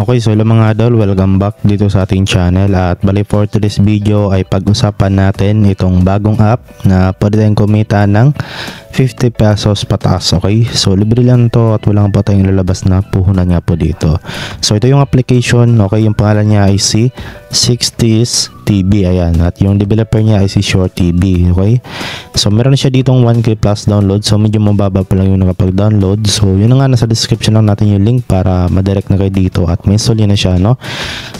Okay, so hello mga idol, welcome back dito sa ating channel at bali for today's video ay pag-usapan natin itong bagong app na pwede tayong kumita ng 50 pesos pataas. Okay, so libre lang to at wala pa tayong lalabas na puhunan nga po dito. So ito yung application, okay, yung pangalan niya ay si 60s TV, ayan, at yung developer niya ay si Short TV. Okay, so meron siya ditong 1k plus download, so medyo mababa pa lang yung nakapag-download. So yun na nga, nasa description lang natin yung link para madirect na kayo dito at ma-install nyo na siya, no?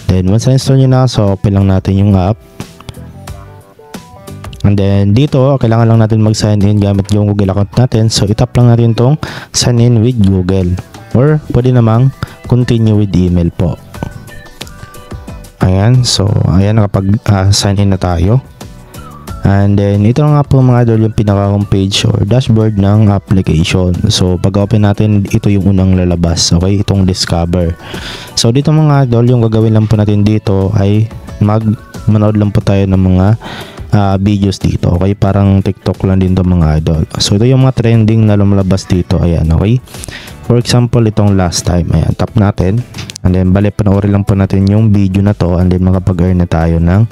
Then once na-install nyo na, so open lang natin yung app. And then dito, kailangan lang natin mag-sign in gamit yung Google account natin. So itap lang natin tong sign in with Google, or pwede namang continue with email po. Ayan, so ayan, nakapag-sign in na tayo. And then ito nga po mga idol yung pinaka homepage or dashboard ng application. So pag open natin, ito yung unang lalabas, okay, itong discover. So dito mga idol, yung gagawin lang po natin dito ay manood lang po tayo ng mga videos dito, okay, parang TikTok lang din to mga idol. So ito yung mga trending na lumalabas dito, ayan, okay. For example, itong last time, ayan, tap natin, and then bali panoorin lang po natin yung video na to, and then makapag-earn na tayo ng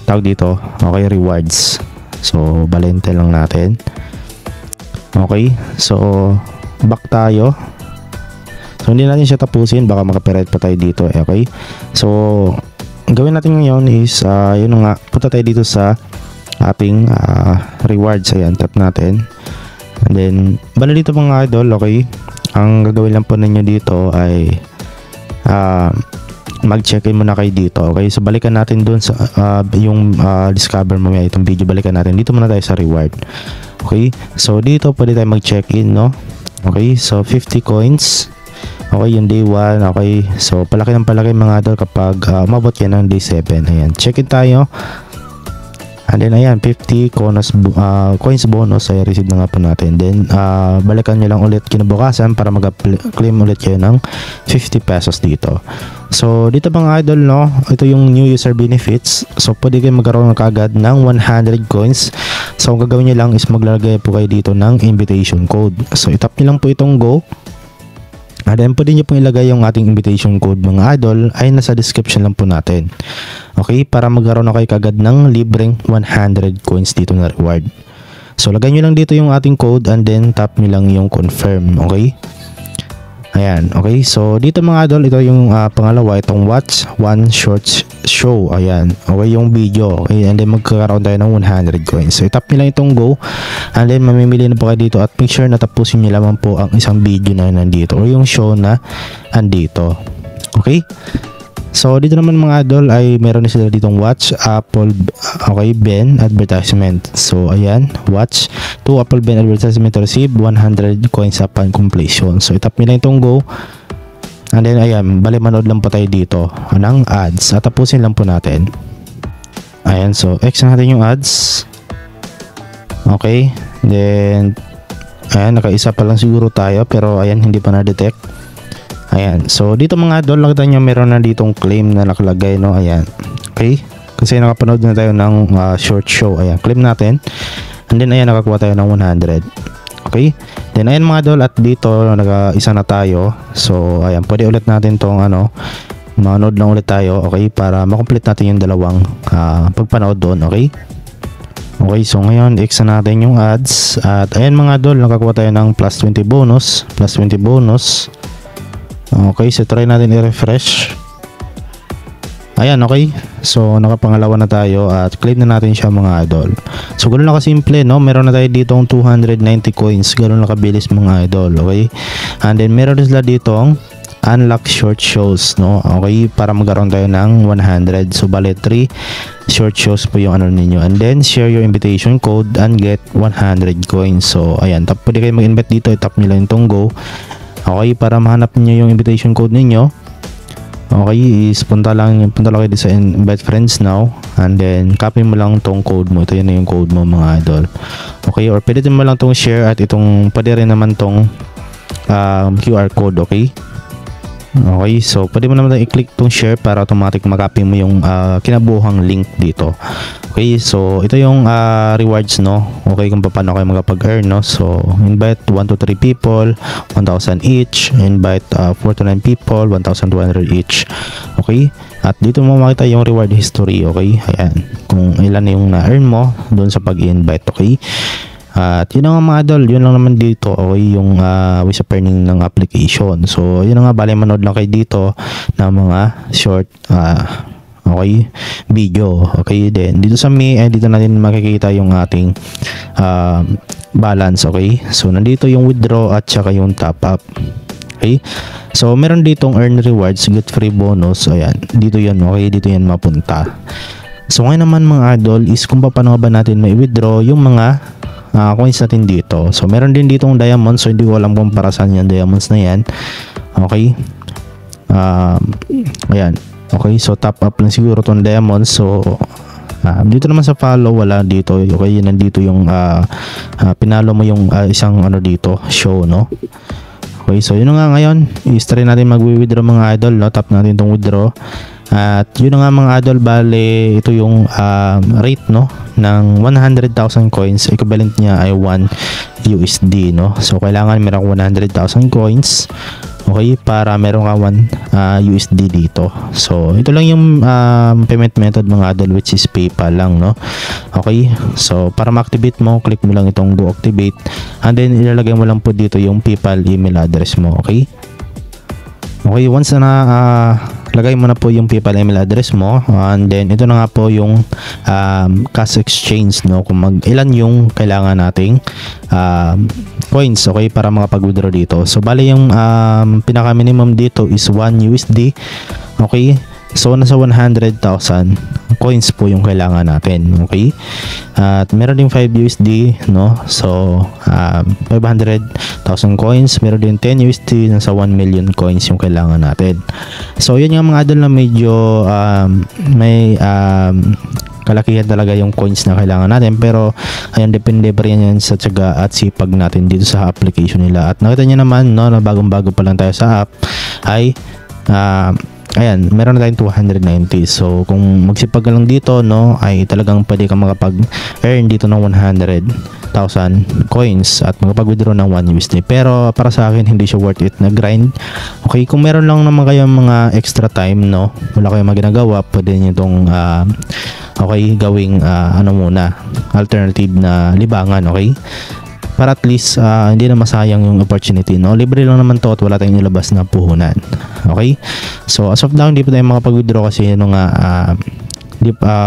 tawag dito, okay, rewards. So balente lang natin. Okay, so back tayo. So hindi natin siya tapusin, baka maka-copyright pa tayo dito, okay. So gawin natin ngayon is yun nga, punta tayo dito sa ating rewards, ayan, tap natin. And then bali dito mga idol, okay, ang gagawin lang po ninyo dito ay mag-check in muna kayo dito, okay. So balikan natin dun sa yung discover mamaya itong video, balikan natin dito muna tayo sa reward. Okay, so dito pwede tayo mag-check in, no. Okay, so 50 coins, okay, yung day 1, okay. So palaki ng palaki mga idol kapag umabot yan ng day 7. Ayan, check in tayo. And then ayan, 50 coins bonus ay receive na nga po natin. Then balikan nyo lang ulit kinabukasan para mag-claim ulit kayo ng 50 pesos dito. So dito mga idol, no, ito yung new user benefits. So pwede kayo magkaroon ng kagad ng 100 coins. So ang gagawin nyo lang is maglalagay po kayo dito ng invitation code. So itap nyo lang po itong go. And then pwede nyo pong ilagay yung ating invitation code mga idol, ay nasa description lang po natin. Okay, para magkaroon na kayo kagad ng libreng 100 coins dito na reward. So lagay nyo lang dito yung ating code and then tap nyo lang yung confirm, okay. Ayan, okay, so dito mga idol, ito yung pangalawa, itong watch one short show, ayan, okay, yung video, okay, and then magkakaroon tayo ng 100 coins. So itap nyo lang itong go, and then mamimili na po kayo dito at make sure na tapusin nyo lamang po ang isang video na nandito or yung show na andito, okay. So dito naman mga idol ay meron na sila ditong watch Apple, okay, Ben advertisement. So ayan, watch to Apple Ben advertisement to receive 100 coins upon completion. So itap nyo lang itong go, and then ayan, bali manood lang po tayo dito ng ads at tapusin lang po natin. Ayan, so X natin yung ads, okay. Then ayan, nakaisa pa lang siguro tayo pero ayan, hindi pa na-detect. Ayan, so dito mga idol, nakita nyo meron na ditong claim na nakalagay, no. Ayan, okay, kasi nakapanood na tayo ng short show. Ayan, claim natin, and then ayan, nakakuha tayo ng 100. Okay, then ayan mga idol, at dito nag-isa na tayo. So ayan, pwede ulit natin tong manood lang ulit tayo, okay, para makomplete natin yung dalawang pagpanood doon, okay. Okay, so ngayon X na natin yung ads, at ayan mga idol, nakakuha tayo ng plus 20 bonus, plus 20 bonus. Okay, so try natin i-refresh. Ayan, okay, so nakapangalawa na tayo at claim na natin siya mga idol. So ganoon lang kasimple, no. Meron na tayo ditong 290 coins, ganoon lang kabilis mga idol, okay. And then meron sila ditong unlock short shows, no, okay, para magkaroon tayo ng 100. So bale 3 short shows po yung ano ninyo, and then share your invitation code and get 100 coins. So ayan, pwede kayo mag-invite dito, itap nyo lang itong go, okay, para mahanap niyo yung invitation code ninyo. Okay, is punta lang kayo sa invite friends now, and then copy mo lang tong code mo. Ito, yun na yung code mo mga idol, okay, or pwede mo lang tong share, at itong pwede rin naman tong QR code, okay. Okay, so pwede mo naman i-click tong share para automatic makopy mo yung kinabuhang link dito. Okay, so ito yung rewards, no? Okay, kung paano kayo makapag-earn, no? So invite 1 to 3 people, 1,000 each. Invite 4 to 9 people, 1,200 each. Okay, at dito mo makita yung reward history. Okay, ayan, kung ilan yung na-earn mo doon sa pag-invite. Okay, at yun nga mga idol, yun lang naman dito. Okay, yung ways of earning ng application. So yun nga, bali manood lang kayo dito ng mga short okay, video. Okay, then dito sa me, dito natin makikita yung ating balance. Okay, so nandito yung withdraw at saka yung top up. Okay, so meron ditong earn rewards, get free bonus. Ayan, dito yan. Okay, dito yan mapunta. So ngayon naman mga idol is kung paano ba natin may withdraw yung mga coins natin dito. So meron din ditong diamonds. So hindi ko alam kung para saan yung diamonds na yan. Okay, ayan. Okay, so top up lang siguro tong diamonds. So dito naman sa follow, wala dito. Okay, nandito yung pinalo mo yung isang ano dito, show, no? Okay, so yun nga ngayon, i-try natin mag-withdraw mga idol, no? Tap natin tong withdraw. At yun nga mga idol, bale ito yung rate, no, ng 100,000 coins. Equivalent niya ay 1 USD, no? So kailangan meron 100,000 coins. Okay, para meron ka 1 USD dito. So ito lang yung payment method mga idol, which is PayPal lang, no? Okay, so para ma-activate mo, click mo lang itong go activate, and then ilalagay mo lang po dito yung PayPal email address mo. Okay, okay, once na lagay mo na po yung PayPal email address mo, and then ito na nga po yung cash exchange, no, kung ilan yung kailangan nating coins, okay, para makapag-withdraw dito. So bali yung pinaka minimum dito is 1 USD. Okay, so nasa 100,000 coins po yung kailangan natin. Okay, at meron din 5 USD, no, so 500,000 coins. Meron din 10 USD, nasa 1 million coins yung kailangan natin. So yun yung mga idol na medyo may kalakihan talaga yung coins na kailangan natin, pero ayun, depende pa rin yan sa tiyaga at sipag natin dito sa application nila. At nakita nyo naman, no, na bagong-bago pa lang tayo sa app ay ayan, meron na tayong 290. So kung magsipag ka lang dito, no, ay talagang pwede ka makapag-earn dito ng 100,000 coins at makapag-withdraw ng 1 USD. Pero para sa akin, hindi siya worth it na grind. Okay, kung meron lang naman kayo mga extra time, no, wala kayong maginagawa, pwede nyo itong okay, gawing ano muna, alternative na libangan. Okay, para at least hindi na masayang yung opportunity, no? Libre lang naman to at wala tayong nilabas na puhunan. Okay, so as of now hindi pa tayo makapag-withdraw kasi ano nga,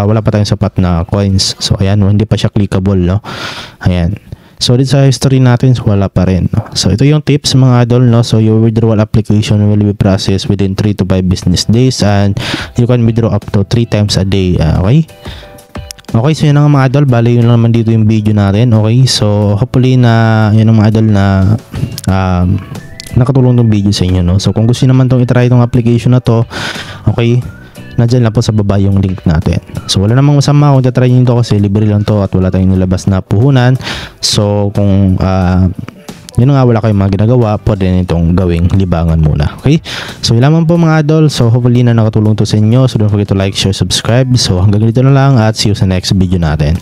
wala pa tayong sapat na coins. So ayan, hindi pa siya clickable, no? Ayan, so dito sa history natin, wala pa rin, no? So ito yung tips mga idol, no? So your withdrawal application will be processed within 3 to 5 business days and you can withdraw up to 3 times a day. Okay, okay, so yun nga mga idol, bali yun lang naman dito yung video natin. Okay, so hopefully na yun ang mga idol na nakatulong tong video sa inyo, no? So kung gusto naman tong itry itong application na to, okay, nandiyan lang po sa baba yung link natin. So wala namang masama kung tatry nyo ito kasi libre lang to at wala tayong nilabas na puhunan. So kung yun nga, wala kayong mga ginagawa, pwede nitong gawing libangan muna. Okay, so yun lamang po mga idol. So hopefully na nakatulong to sa inyo. So don't forget to like, share, subscribe. So hanggang dito na lang at see you sa next video natin.